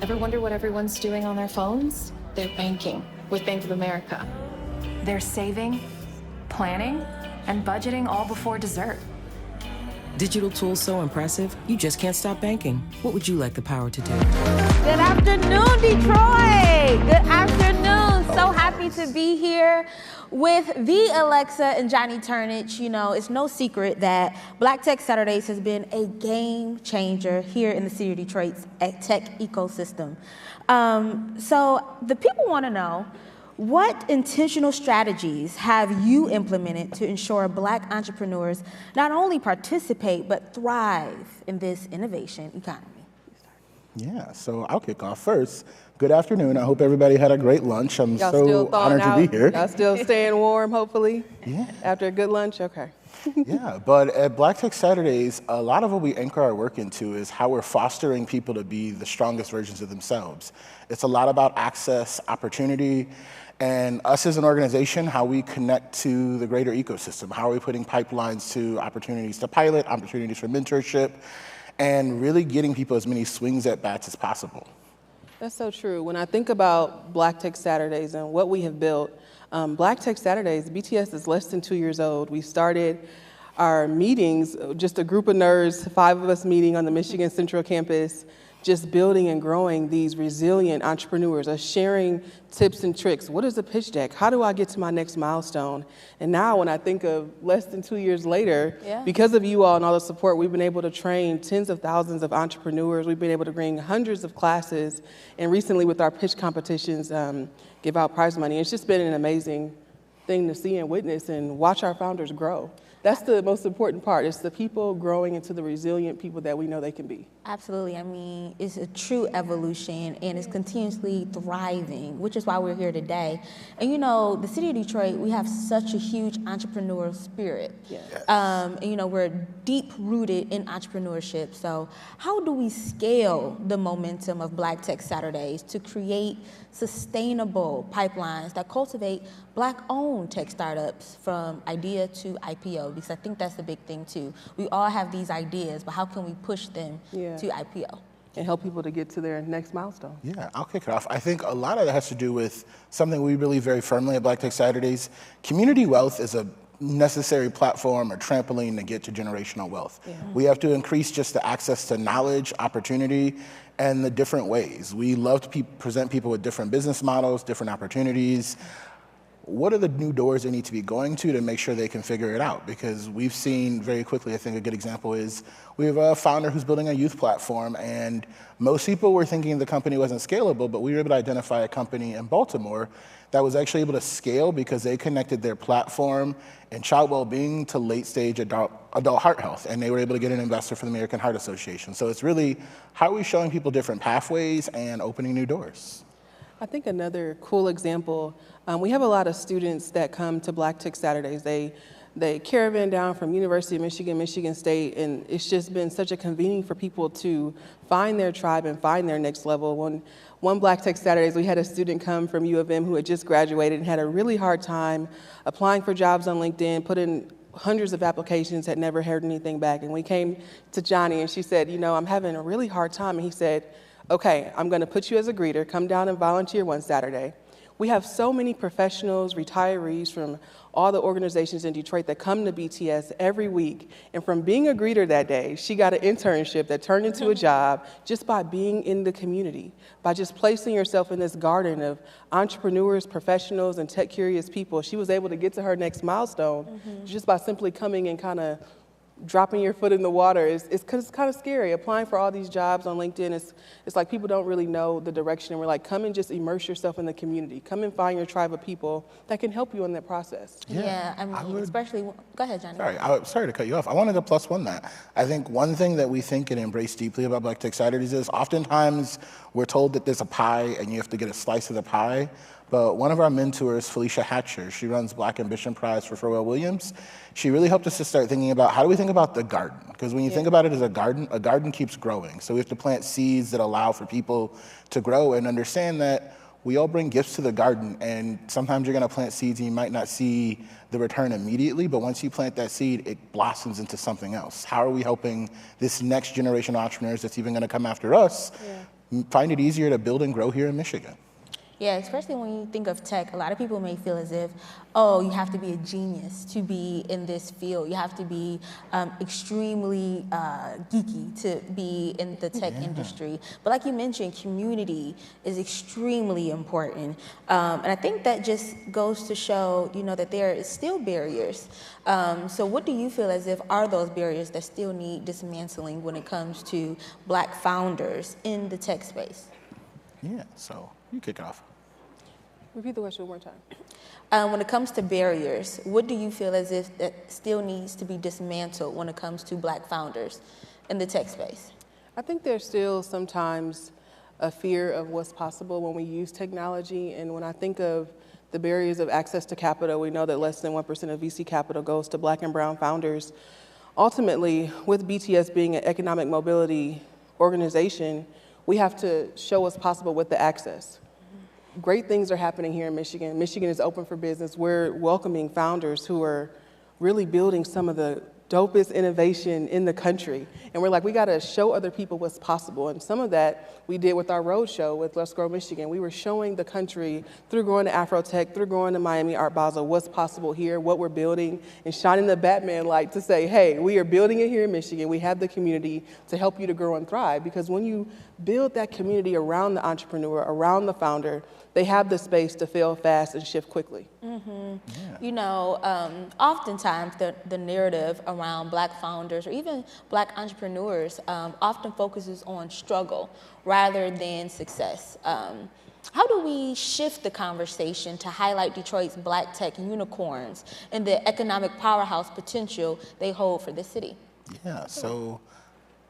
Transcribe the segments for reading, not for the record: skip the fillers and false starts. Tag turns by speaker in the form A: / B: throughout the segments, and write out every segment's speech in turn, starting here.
A: Ever wonder what everyone's doing on their phones? They're banking with Bank of America. They're saving, planning, and budgeting all before dessert.
B: Digital tools so impressive, you just can't stop banking. What would you like the power to do?
C: Good afternoon, Detroit. Good afternoon. So happy to be here with the Alexa and Johnnie Turnage. You know, it's no secret that Black Tech Saturdays has been a game changer here in the city of Detroit's tech ecosystem. So the people want to know, what intentional strategies have you implemented to ensure Black entrepreneurs not only participate but thrive in this innovation economy?
D: Yeah, so I'll kick off first. Good afternoon. I hope everybody had a great lunch. I'm so honored to be here.
E: Y'all still staying warm, hopefully?
D: Yeah.
E: After a good lunch? Okay.
D: Yeah, but at Black Tech Saturdays, a lot of what we anchor our work into is how we're fostering people to be the strongest versions of themselves. It's a lot about access, opportunity, and us as an organization, how we connect to the greater ecosystem. How are we putting pipelines to opportunities to pilot, opportunities for mentorship, and really getting people as many swings at bats as possible.
E: That's so true. When I think about Black Tech Saturdays and what we have built, Black Tech Saturdays, BTS is less than 2 years old. We started our meetings, just a group of nerds, 5 of us meeting on the Michigan Central campus, just building and growing these resilient entrepreneurs, us sharing tips and tricks. What is a pitch deck? How do I get to my next milestone? And now when I think of less than 2 years later, because of you all and all the support, we've been able to train tens of thousands of entrepreneurs. We've been able to bring hundreds of classes, and recently with our pitch competitions, give out prize money. It's just been an amazing thing to see and witness and watch our founders grow. That's the most important part. It's the people growing into the resilient people that we know they can be.
C: Absolutely. I mean, it's a true evolution and it's continuously thriving, which is why we're here today. And you know, the city of Detroit, we have such a huge entrepreneurial spirit. And you know, we're deep rooted in entrepreneurship. So how do we scale the momentum of Black Tech Saturdays to create sustainable pipelines that cultivate Black-owned tech startups from idea to IPO? Because I think that's the big thing too. We all have these ideas, but how can we push them to IPO?
E: And help people to get to their next milestone.
D: Yeah, I'll kick it off. I think a lot of that has to do with something we believe very firmly at Black Tech Saturdays. Community wealth is a necessary platform or trampoline to get to generational wealth. We have to increase just the access to knowledge, opportunity, and the different ways. We love to present people with different business models, different opportunities. What are the new doors they need to be going to make sure they can figure it out? Because we've seen very quickly, I think a good example is, we have a founder who's building a youth platform, and most people were thinking the company wasn't scalable, but we were able to identify a company in Baltimore that was actually able to scale because they connected their platform and child well-being to late-stage adult heart health, and they were able to get an investor from the American Heart Association. So it's really, how are we showing people different pathways and opening new doors?
E: I think another cool example, we have a lot of students that come to Black Tech Saturdays. They caravan down from University of Michigan, Michigan State, and it's just been such a convening for people to find their tribe and find their next level. One Black Tech Saturdays, we had a student come from U of M who had just graduated and had a really hard time applying for jobs on LinkedIn, put in hundreds of applications, had never heard anything back. And we came to Johnnie and she said, you know, I'm having a really hard time. And he said, okay, I'm gonna put you as a greeter, come down and volunteer one Saturday. We have so many professionals, retirees from all the organizations in Detroit that come to BTS every week. And from being a greeter that day, she got an internship that turned into a job just by being in the community, by just placing yourself in this garden of entrepreneurs, professionals, and tech-curious people. She was able to get to her next milestone just by simply coming and kind of dropping your foot in the water. It's kind of scary. Applying for all these jobs on LinkedIn, it's like people don't really know the direction. And we're like, come and just immerse yourself in the community. Come and find your tribe of people that can help you in that process.
C: Yeah, I mean, especially, go ahead, Johnnie.
D: Sorry to cut you off. I wanted to plus one that. I think one thing that we think and embrace deeply about Black Tech Saturdays is oftentimes we're told that there's a pie and you have to get a slice of the pie. But one of our mentors, Felicia Hatcher, she runs Black Ambition Prize for Pharrell Williams. She really helped us to start thinking about how do we think about the garden? Because when you think about it as a garden keeps growing. So we have to plant seeds that allow for people to grow and understand that we all bring gifts to the garden, and sometimes you're gonna plant seeds and you might not see the return immediately, but once you plant that seed, it blossoms into something else. How are we helping this next generation of entrepreneurs that's even gonna come after us find it easier to build and grow here in Michigan.
C: Yeah, especially when you think of tech, a lot of people may feel as if, oh, you have to be a genius to be in this field. You have to be extremely geeky to be in the tech industry. But like you mentioned, community is extremely important. And I think that just goes to show, that there is still barriers. So what do you feel as if are those barriers that still need dismantling when it comes to Black founders in the tech space?
D: Yeah, so you kick it off.
E: Repeat the question one more time.
C: When it comes to barriers, what do you feel as if that still needs to be dismantled when it comes to Black founders in the tech space?
E: I think there's still sometimes a fear of what's possible when we use technology. And when I think of the barriers of access to capital, we know that less than 1% of VC capital goes to Black and brown founders. Ultimately, with BTS being an economic mobility organization, we have to show what's possible with the access. Great things are happening here in Michigan. Michigan is open for business. We're welcoming founders who are really building some of the dopest innovation in the country. And we're like, we gotta show other people what's possible. And some of that we did with our road show with Let's Grow Michigan. We were showing the country through going to Afrotech, through going to Miami Art Basel, what's possible here, what we're building, and shining the Batman light to say, hey, we are building it here in Michigan. We have the community to help you to grow and thrive. Because when you build that community around the entrepreneur, around the founder, they have the space to fail fast and shift quickly.
C: Mm-hmm. Yeah. Oftentimes the narrative around Black founders or even Black entrepreneurs often focuses on struggle rather than success. How do we shift the conversation to highlight Detroit's Black tech unicorns and the economic powerhouse potential they hold for the city?
D: Yeah, so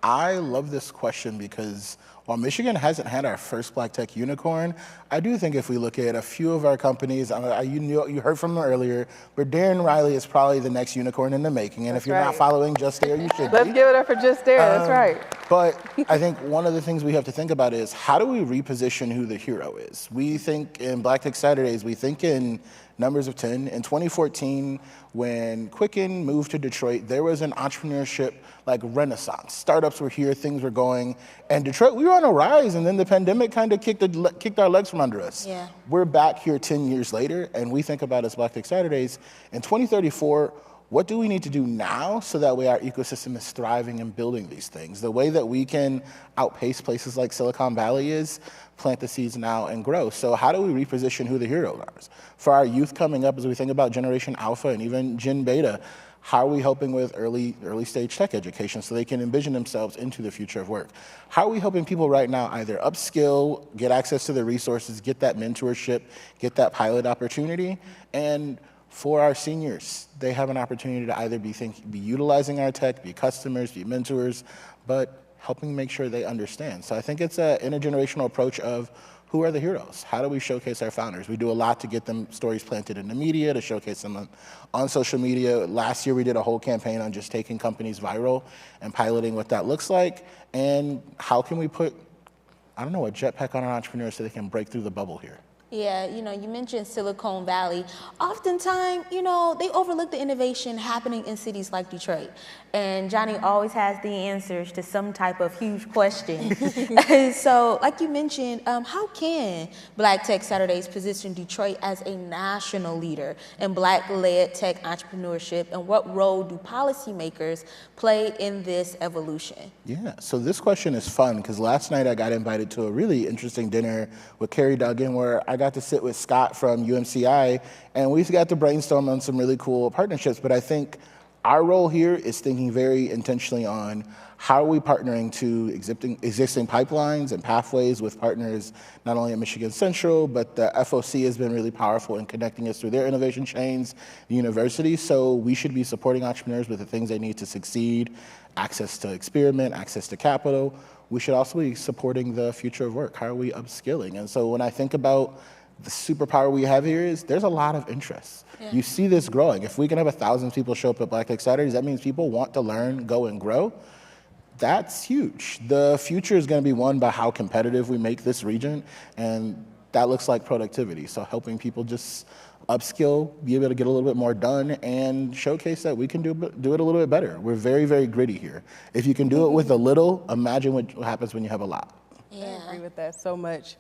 D: I love this question because while Michigan hasn't had our first Black tech unicorn, I do think if we look at a few of our companies, you heard from them earlier, but Darren Riley is probably the next unicorn in the making. And if you're not following Just Dare, you should
E: Let's
D: be.
E: give it up for Just Dare, that's right.
D: But I think one of the things we have to think about is how do we reposition who the hero is? We think in Black Tech Saturdays, we think in numbers of 10. In 2014, when Quicken moved to Detroit, there was an entrepreneurship renaissance. Startups were here, things were going, and Detroit, we were on a rise, and then the pandemic kind of kicked our legs from under us.
C: Yeah.
D: We're back here 10 years later, and we think about as Black Tech Saturdays, in 2034, what do we need to do now so that way our ecosystem is thriving and building these things? The way that we can outpace places like Silicon Valley is plant the seeds now and grow. So how do we reposition who the heroes are? For our youth coming up, as we think about Generation Alpha and even Gen Beta, how are we helping with early stage tech education so they can envision themselves into the future of work? How are we helping people right now either upskill, get access to the resources, get that mentorship, get that pilot opportunity? And for our seniors, they have an opportunity to either be utilizing our tech, be customers, be mentors, but helping make sure they understand. So I think it's an intergenerational approach of who are the heroes? How do we showcase our founders? We do a lot to get them stories planted in the media, to showcase them on social media. Last year we did a whole campaign on just taking companies viral and piloting what that looks like. And how can we put, a jetpack on our entrepreneurs so they can break through the bubble here?
C: Yeah, you mentioned Silicon Valley. Oftentimes, they overlook the innovation happening in cities like Detroit. And Johnny always has the answers to some type of huge question. So, like you mentioned, how can Black Tech Saturdays position Detroit as a national leader in Black-led tech entrepreneurship, and what role do policymakers play in this evolution?
D: Yeah, so this question is fun because last night I got invited to a really interesting dinner with Carrie Duggan where I got to sit with Scott from UMCI, and we got to brainstorm on some really cool partnerships. But I think our role here is thinking very intentionally on how are we partnering to existing pipelines and pathways with partners, not only at Michigan Central, but the FOC has been really powerful in connecting us through their innovation chains, the university. So we should be supporting entrepreneurs with the things they need to succeed, access to experiment, access to capital. We should also be supporting the future of work. How are we upskilling? And so when I think about the superpower we have here is there's a lot of interest. Yeah. You see this growing. If we can have 1,000 people show up at Black Tech Saturdays, that means people want to learn, go and grow. That's huge. The future is going to be won by how competitive we make this region, and that looks like productivity. So helping people just upskill, be able to get a little bit more done, and showcase that we can do it a little bit better. We're very, very gritty here. If you can do it with a little, imagine what happens when you have a lot.
C: Yeah.
E: I agree with that so much.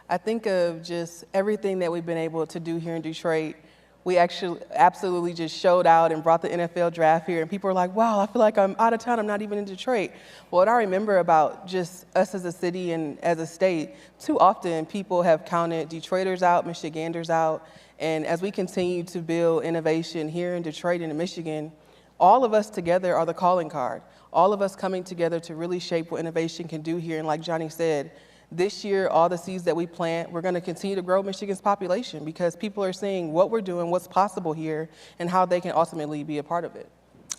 E: I think of just everything that we've been able to do here in Detroit. We actually absolutely just showed out and brought the NFL draft here, and people are like, wow, I feel like I'm out of town, I'm not even in Detroit. Well, what I remember about just us as a city and as a state, too often people have counted Detroiters out, Michiganders out, and as we continue to build innovation here in Detroit and in Michigan, all of us together are the calling card. All of us coming together to really shape what innovation can do here, and like Johnnie said, this year, all the seeds that we plant, we're going to continue to grow Michigan's population because people are seeing what we're doing, what's possible here, and how they can ultimately be a part of it.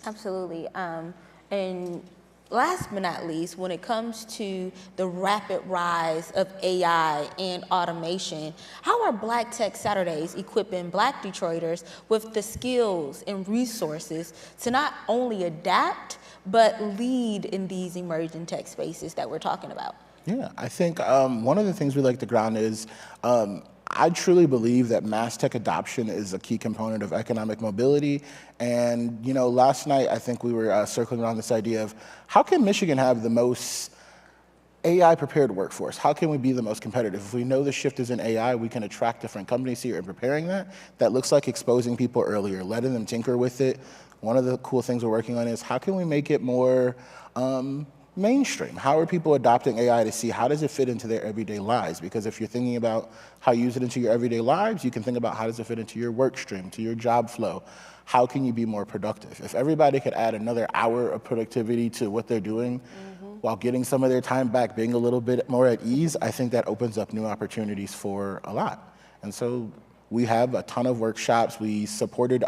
C: Absolutely. And last but not least, when it comes to the rapid rise of AI and automation, how are Black Tech Saturdays equipping Black Detroiters with the skills and resources to not only adapt, but lead in these emerging tech spaces that we're talking about?
D: Yeah, I think one of the things we like to ground is I truly believe that mass tech adoption is a key component of economic mobility. And, you know, last night I think we were circling around this idea of how can Michigan have the most AI prepared workforce? How can we be the most competitive? If we know the shift is in AI, we can attract different companies here and preparing that. That looks like exposing people earlier, letting them tinker with it. One of the cool things we're working on is how can we make it more mainstream? How are people adopting AI to see how does it fit into their everyday lives? Because if you're thinking about how you use it into your everyday lives, you can think about how does it fit into your work stream, to your job flow. How can you be more productive? If everybody could add another hour of productivity to what they're doing while getting some of their time back, being a little bit more at ease, I think that opens up new opportunities for a lot. And so we have a ton of workshops. We supported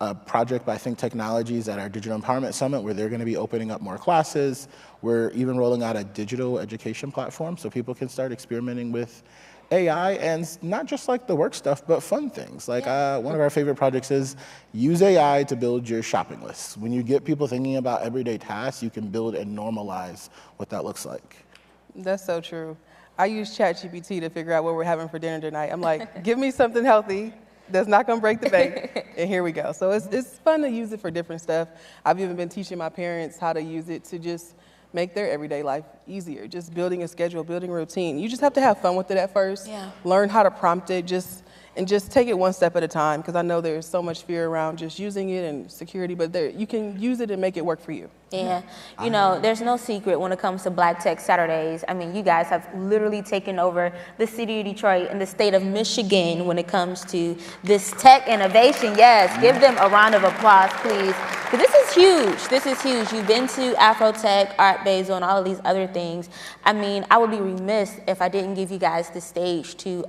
D: a project by Think Technologies at our Digital Empowerment Summit where they're going to be opening up more classes. We're even rolling out a digital education platform so people can start experimenting with AI and not just like the work stuff, but fun things. Like one of our favorite projects is use AI to build your shopping list. When you get people thinking about everyday tasks, you can build and normalize what that looks like.
E: That's so true. I use ChatGPT to figure out what we're having for dinner tonight. I'm like, give me something healthy that's not gonna break the bank, and here we go. So it's fun to use it for different stuff. I've even been teaching my parents how to use it to just make their everyday life easier, just building a schedule, building a routine. You just have to have fun with it at first, learn how to prompt it, and just take it one step at a time, because I know there's so much fear around just using it and security, but you can use it and make it work for you.
C: Yeah, you know, there's no secret when it comes to Black Tech Saturdays. I mean, you guys have literally taken over the city of Detroit and the state of Michigan when it comes to this tech innovation. Yes, give them a round of applause, please. Because this is huge. This is huge. You've been to Afrotech, Art Basel, and all of these other things. I mean, I would be remiss if I didn't give you guys the stage to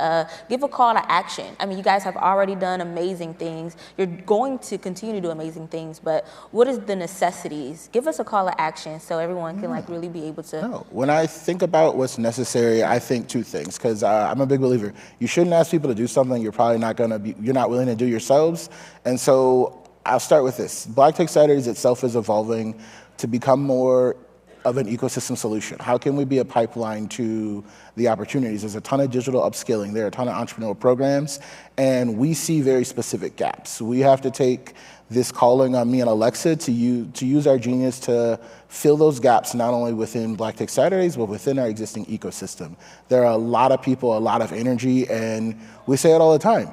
C: give a call to action. I mean, you guys have already done amazing things. You're going to continue to do amazing things, but what is the necessities? Give us a call to action so everyone can like really be able to.
D: No, when I think about what's necessary, I think two things, because I'm a big believer. You shouldn't ask people to do something you're probably not you're not willing to do yourselves. And so I'll start with this. Black Tech Saturdays itself is evolving to become more of an ecosystem solution. How can we be a pipeline to the opportunities? There's a ton of digital upskilling. There are a ton of entrepreneurial programs, and we see very specific gaps. We have to take this calling on me and Alexa to use our genius to fill those gaps, not only within Black Tech Saturdays, but within our existing ecosystem. There are a lot of people, a lot of energy, and we say it all the time.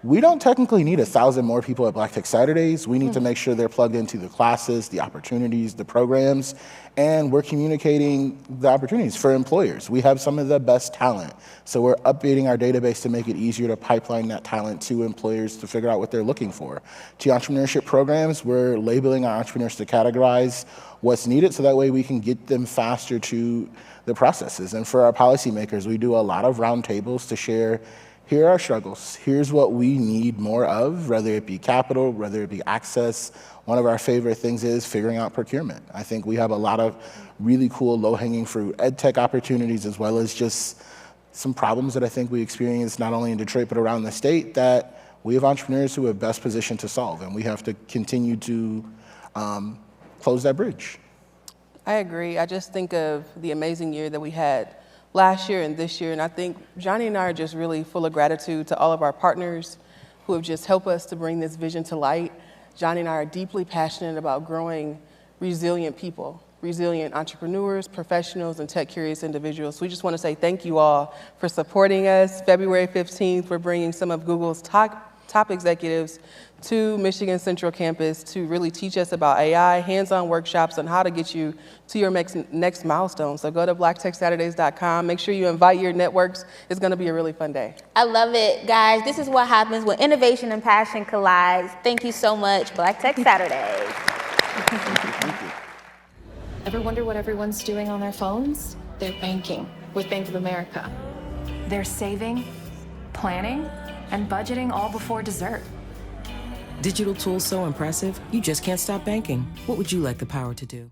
D: We don't technically need 1,000 more people at Black Tech Saturdays. We need to make sure they're plugged into the classes, the opportunities, the programs, and we're communicating the opportunities for employers. We have some of the best talent, so we're updating our database to make it easier to pipeline that talent to employers to figure out what they're looking for. To entrepreneurship programs, we're labeling our entrepreneurs to categorize what's needed so that way we can get them faster to the processes. And for our policymakers, we do a lot of roundtables to share here are our struggles. Here's what we need more of, whether it be capital, whether it be access. One of our favorite things is figuring out procurement. I think we have a lot of really cool low-hanging fruit ed tech opportunities, as well as just some problems that I think we experience not only in Detroit but around the state that we have entrepreneurs who are best positioned to solve, and we have to continue to close that bridge.
E: I agree. I just think of the amazing year that we had last year and this year, and I think Johnnie and I are just really full of gratitude to all of our partners who have just helped us to bring this vision to light. Johnnie and I are deeply passionate about growing resilient people resilient entrepreneurs, professionals, and tech-curious individuals. So we just want to say thank you all for supporting us. February 15th, we're bringing some of Google's top executives to Michigan Central Campus to really teach us about AI, hands-on workshops on how to get you to your next milestone. So go to blacktechsaturdays.com. Make sure you invite your networks. It's going to be a really fun day.
C: I love it, guys. This is what happens when innovation and passion collides. Thank you so much, Black Tech Saturdays.
D: Thank you.
A: Ever wonder what everyone's doing on their phones? They're banking with Bank of America. They're saving, planning, and budgeting all before dessert.
B: Digital tools so impressive, you just can't stop banking. What would you like the power to do?